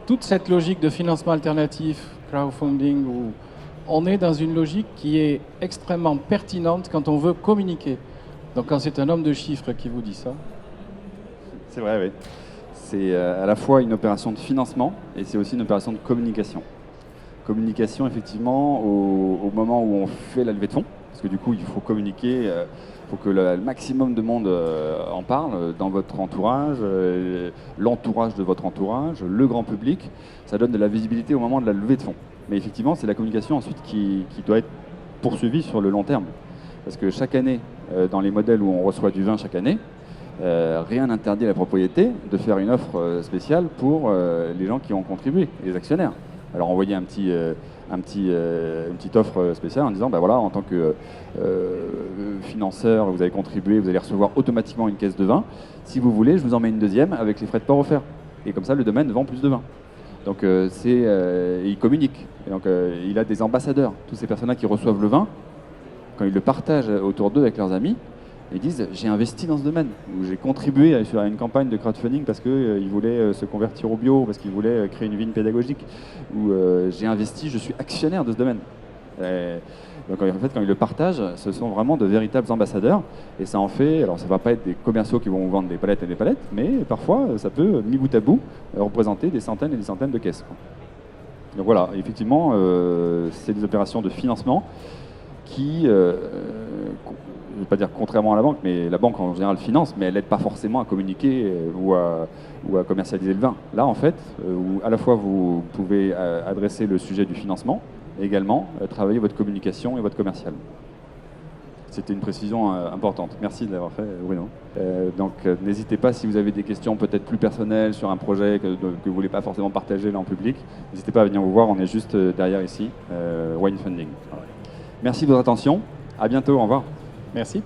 toute cette logique de financement alternatif, crowdfunding, où on est dans une logique qui est extrêmement pertinente quand on veut communiquer. Donc quand c'est un homme de chiffres qui vous dit ça. C'est vrai, oui. C'est à la fois une opération de financement et c'est aussi une opération de communication. Communication, effectivement, au moment où on fait la levée de fonds, parce que du coup, il faut communiquer, il faut que le maximum de monde en parle, dans votre entourage, l'entourage de votre entourage, le grand public. Ça donne de la visibilité au moment de la levée de fonds. Mais effectivement, c'est la communication ensuite qui doit être poursuivie sur le long terme. Parce que chaque année, dans les modèles où on reçoit du vin chaque année, rien n'interdit à la propriété de faire une offre spéciale pour les gens qui ont contribué, les actionnaires. Alors envoyer une petite offre spéciale en disant, bah voilà, en tant que financeur, vous avez contribué, vous allez recevoir automatiquement une caisse de vin. Si vous voulez, je vous en mets une deuxième avec les frais de port offerts. Et comme ça, le domaine vend plus de vin. Donc il communique. Et donc il a des ambassadeurs. Tous ces personnes-là qui reçoivent le vin, quand ils le partagent autour d'eux avec leurs amis, ils disent j'ai investi dans ce domaine, ou j'ai contribué à une campagne de crowdfunding parce qu'ils voulaient se convertir au bio, parce qu'ils voulaient créer une vigne pédagogique, ou j'ai investi, je suis actionnaire de ce domaine. Donc en fait, quand ils le partagent, ce sont vraiment de véritables ambassadeurs, et ça en fait, alors ça ne va pas être des commerciaux qui vont vous vendre des palettes et des palettes, mais parfois ça peut, mis bout à bout, représenter des centaines et des centaines de caisses, quoi. Donc voilà, effectivement, c'est des opérations de financement qui, je ne vais pas dire contrairement à la banque, mais la banque en général finance, mais elle n'aide pas forcément à communiquer ou à commercialiser le vin. Là, en fait, où à la fois vous pouvez adresser le sujet du financement, et également travailler votre communication et votre commercial. C'était une précision importante. Merci de l'avoir fait, Bruno. Donc n'hésitez pas, si vous avez des questions peut-être plus personnelles sur un projet que vous ne voulez pas forcément partager là en public, n'hésitez pas à venir vous voir, on est juste derrière ici, Wine Funding. Voilà. Merci de votre attention, à bientôt, au revoir. Merci.